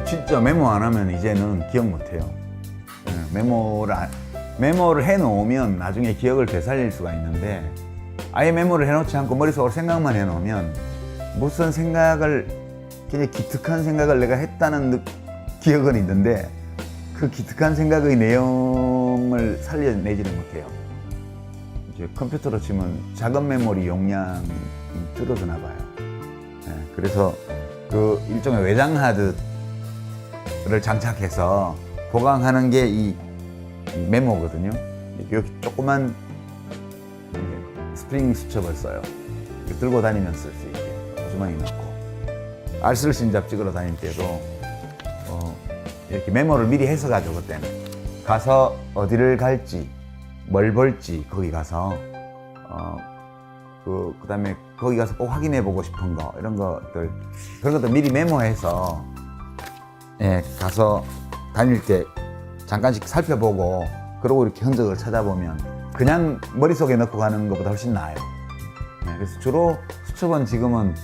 진짜 메모 안 하면 이제는 기억 못 해요. 메모를 해 놓으면 나중에 기억을 되살릴 수가 있는데, 아예 메모를 해 놓지 않고 머릿속으로 생각만 해 놓으면 무슨 생각을, 굉장히 기특한 생각을 내가 했다는 기억은 있는데 그 기특한 생각의 내용을 살려내지는 못해요. 이제 컴퓨터로 치면 작은 메모리 용량이 줄어드나 봐요. 그래서 그 일종의 외장 하드를 장착해서 보강하는 게 이 메모거든요. 여기 조그만 스프링 수첩을 써요. 들고 다니면 쓸 수 있게 주머니 넣고, 알쓸신잡 찍으러 다닐 때도 이렇게 메모를 미리 해서 가죠. 그때는 가서 어디를 갈지, 뭘 볼지, 거기 가서 그다음에 거기 가서 꼭 확인해 보고 싶은 거, 이런 것들, 그런 것들 미리 메모해서 가서 다닐 때 잠깐씩 살펴보고, 그러고 이렇게 흔적을 찾아보면 그냥 머릿속에 넣고 가는 것보다 훨씬 나아요. 그래서 주로 수첩은 지금은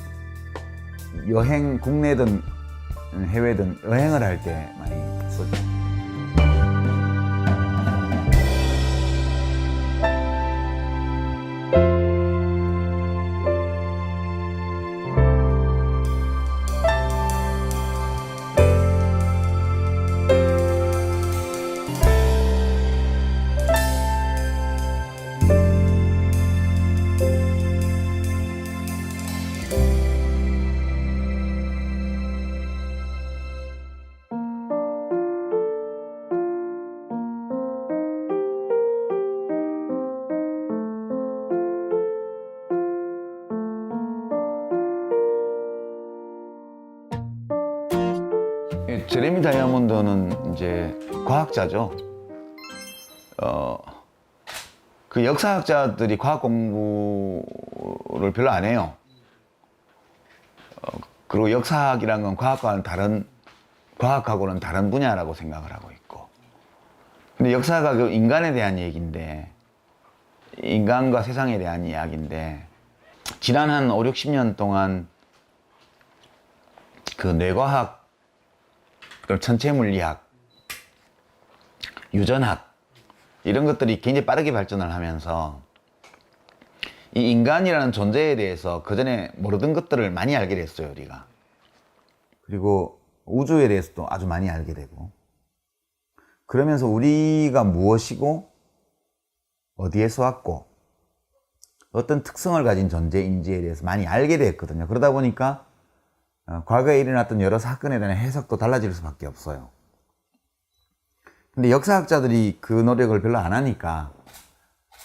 여행, 국내든 해외든 여행을 할 때 많이 쓰죠. 제레미 다이아몬드는 이제 과학자죠. 그 역사학자들이 과학 공부를 별로 안 해요. 그리고 역사학이란 건 과학하고는 다른 분야라고 생각을 하고 있고. 근데 역사가 그 인간에 대한 얘기인데, 인간과 세상에 대한 이야기인데, 지난 한 5, 60년 동안 그 뇌과학, 천체물리학, 유전학, 이런 것들이 굉장히 빠르게 발전을 하면서 이 인간이라는 존재에 대해서 그전에 모르던 것들을 많이 알게 됐어요, 우리가. 그리고 우주에 대해서도 아주 많이 알게 되고, 그러면서 우리가 무엇이고 어디에서 왔고 어떤 특성을 가진 존재인지에 대해서 많이 알게 됐거든요. 그러다 보니까 과거에 일어났던 여러 사건에 대한 해석도 달라질 수밖에 없어요. 근데 역사학자들이 그 노력을 별로 안 하니까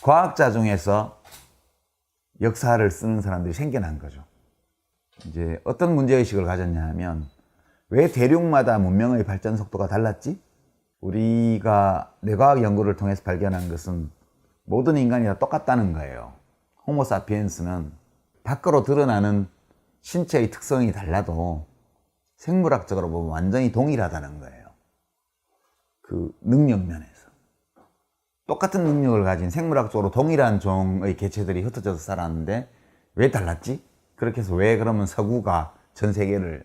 과학자 중에서 역사를 쓰는 사람들이 생겨난 거죠. 이제 어떤 문제의식을 가졌냐 하면, 왜 대륙마다 문명의 발전 속도가 달랐지? 우리가 뇌과학 연구를 통해서 발견한 것은 모든 인간이 다 똑같다는 거예요. 호모사피엔스는 밖으로 드러나는 신체의 특성이 달라도 생물학적으로 보면 완전히 동일하다는 거예요. 그 능력 면에서. 똑같은 능력을 가진 생물학적으로 동일한 종의 개체들이 흩어져서 살았는데 왜 달랐지? 그렇게 해서 왜 그러면 서구가 전 세계를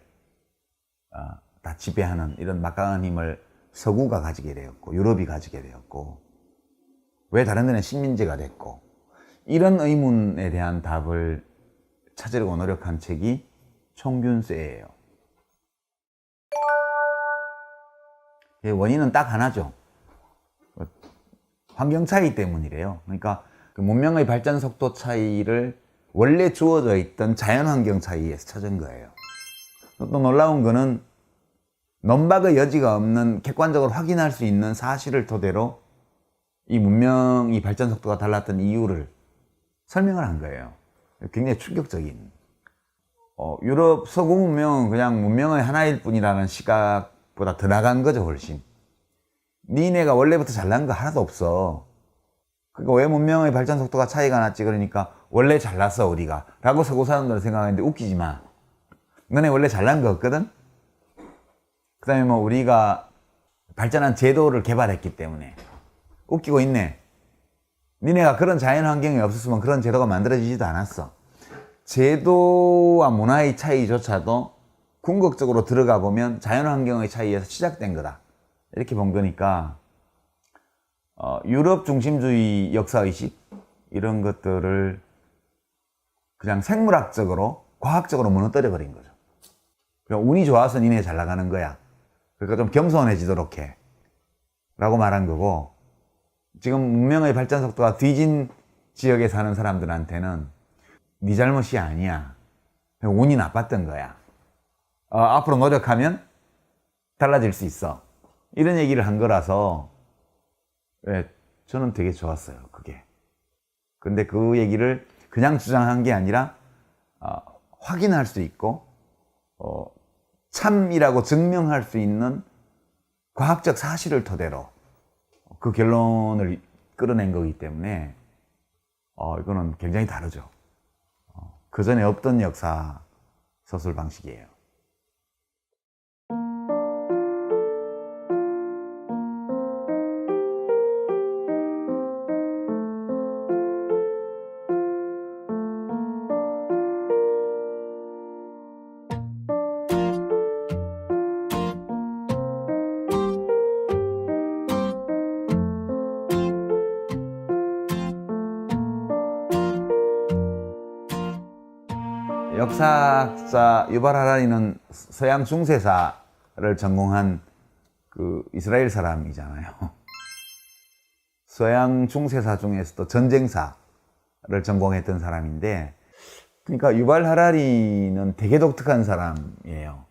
다 지배하는 이런 막강한 힘을 서구가 가지게 되었고, 유럽이 가지게 되었고, 왜 다른 데는 식민지가 됐고, 이런 의문에 대한 답을 찾으려고 노력한 책이 총균세예요. 원인은 딱 하나죠. 환경 차이 때문이래요. 그러니까 그 문명의 발전 속도 차이를 원래 주어져 있던 자연 환경 차이에서 찾은 거예요. 또 놀라운 거는 논박의 여지가 없는, 객관적으로 확인할 수 있는 사실을 토대로 이 문명이 발전 속도가 달랐던 이유를 설명을 한 거예요. 굉장히 충격적인. 유럽 서구 문명은 그냥 문명의 하나일 뿐이라는 시각보다 더 나간 거죠, 훨씬. 니네가 원래부터 잘난 거 하나도 없어. 그러니까 왜 문명의 발전 속도가 차이가 났지? 그러니까 원래 잘났어, 우리가. 라고 서구 사람들은 생각하는데, 웃기지 마. 너네 원래 잘난 거 없거든? 그 다음에 뭐 우리가 발전한 제도를 개발했기 때문에. 웃기고 있네. 니네가 그런 자연 환경이 없었으면 그런 제도가 만들어지지도 않았어. 제도와 문화의 차이조차도 궁극적으로 들어가 보면 자연환경의 차이에서 시작된 거다. 이렇게 본 거니까 유럽 중심주의 역사의식 이런 것들을 그냥 생물학적으로 과학적으로 무너뜨려 버린 거죠. 그냥 운이 좋아서 니네 잘 나가는 거야. 그러니까 좀 겸손해지도록 해 라고 말한 거고, 지금 문명의 발전 속도가 뒤진 지역에 사는 사람들한테는 네 잘못이 아니야, 운이 나빴던 거야, 앞으로 노력하면 달라질 수 있어, 이런 얘기를 한 거라서 저는 되게 좋았어요, 그게. 근데 그 얘기를 그냥 주장한 게 아니라 확인할 수 있고 참이라고 증명할 수 있는 과학적 사실을 토대로 그 결론을 끌어낸 거기 때문에 이거는 굉장히 다르죠. 그 전에 없던 역사 서술 방식이에요. 역사학자 유발 하라리는 서양 중세사를 전공한 그 이스라엘 사람이잖아요. 서양 중세사 중에서도 전쟁사를 전공했던 사람인데, 그러니까 유발 하라리는 되게 독특한 사람이에요.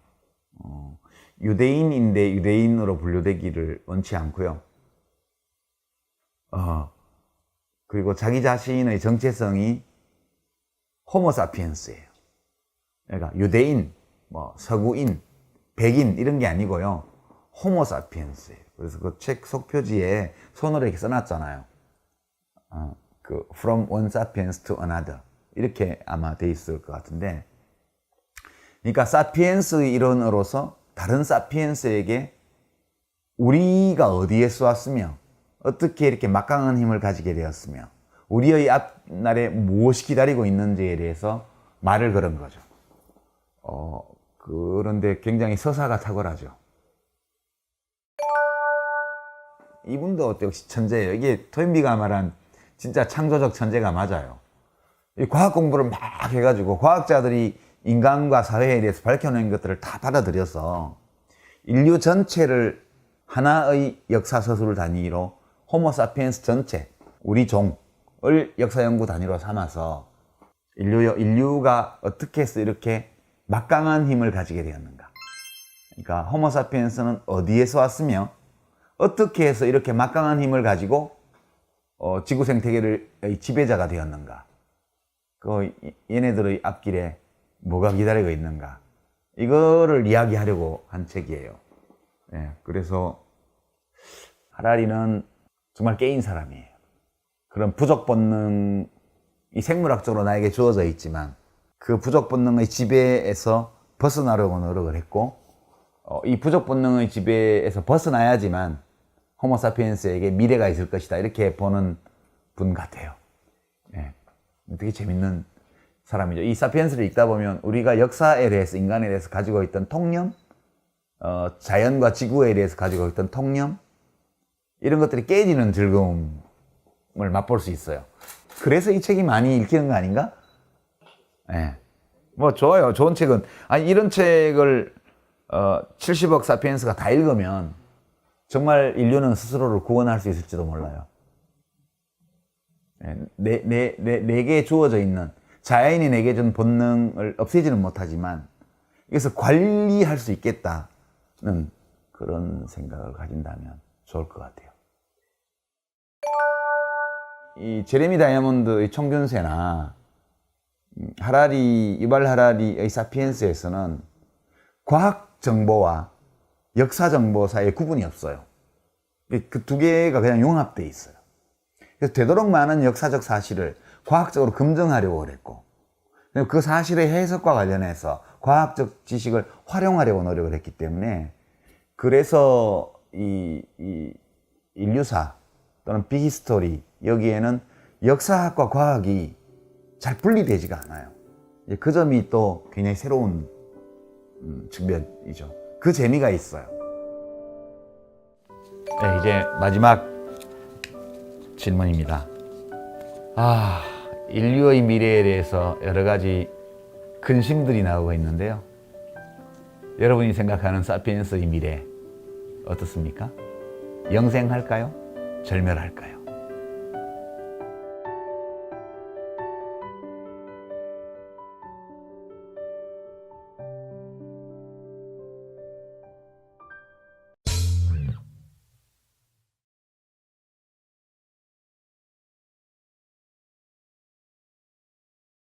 유대인인데 유대인으로 분류되기를 원치 않고요. 그리고 자기 자신의 정체성이 호모사피엔스예요. 그러니까 유대인, 서구인, 백인 이런 게 아니고요. 호모사피엔스예요. 그래서 그 책 속표지에 손으로 이렇게 써놨잖아요. From one sapiens to another 이렇게 아마 돼 있을 것 같은데, 그러니까 사피엔스의 일원으로서 다른 사피엔스에게 우리가 어디에서 왔으며 어떻게 이렇게 막강한 힘을 가지게 되었으며 우리의 앞날에 무엇이 기다리고 있는지에 대해서 말을 걸은 거죠. 그런데 굉장히 서사가 탁월하죠. 이분도 역시 천재예요. 이게 토인비가 말한 진짜 창조적 천재가 맞아요. 이 과학 공부를 막 해가지고 과학자들이 인간과 사회에 대해서 밝혀낸 것들을 다 받아들여서 인류 전체를 하나의 역사 서술 단위로 호모사피엔스 전체, 우리 종을 역사 연구 단위로 삼아서 인류가 어떻게 해서 이렇게 막강한 힘을 가지게 되었는가. 그러니까 호모사피엔스는 어디에서 왔으며 어떻게 해서 이렇게 막강한 힘을 가지고 지구 생태계의 지배자가 되었는가. 얘네들의 앞길에 뭐가 기다리고 있는가. 이거를 이야기하려고 한 책이에요. 그래서 하라리는 정말 깨인 사람이에요. 그런 부족 본능이 생물학적으로 나에게 주어져 있지만 그 부족 본능의 지배에서 벗어나려고 노력을 했고, 이 부족 본능의 지배에서 벗어나야지만 호모사피엔스에게 미래가 있을 것이다, 이렇게 보는 분 같아요. 되게 재밌는 사람이죠. 이 사피엔스를 읽다 보면 우리가 역사에 대해서, 인간에 대해서 가지고 있던 통념, 자연과 지구에 대해서 가지고 있던 통념, 이런 것들이 깨지는 즐거움을 맛볼 수 있어요. 그래서 이 책이 많이 읽히는 거 아닌가? 좋아요. 좋은 책은. 이런 책을 70억 사피엔스가 다 읽으면 정말 인류는 스스로를 구원할 수 있을지도 몰라요. 내게 주어져 있는, 자연이 내게 준 본능을 없애지는 못하지만 이것을 관리할 수 있겠다는 그런 생각을 가진다면 좋을 것 같아요. 이 제레미 다이아몬드의 총균세나 유발 하라리의 사피엔스에서는 과학 정보와 역사 정보 사이에 구분이 없어요. 그 두 개가 그냥 융합되어 있어요. 그래서 되도록 많은 역사적 사실을 과학적으로 검증하려고 했고, 그 사실의 해석과 관련해서 과학적 지식을 활용하려고 노력을 했기 때문에, 그래서 이 인류사 또는 비히스토리, 여기에는 역사학과 과학이 잘 분리되지가 않아요. 그 점이 또 굉장히 새로운 측면이죠. 그 재미가 있어요. 네, 이제 마지막 질문입니다. 인류의 미래에 대해서 여러 가지 근심들이 나오고 있는데요. 여러분이 생각하는 사피엔스의 미래 어떻습니까? 영생할까요? 절멸할까요?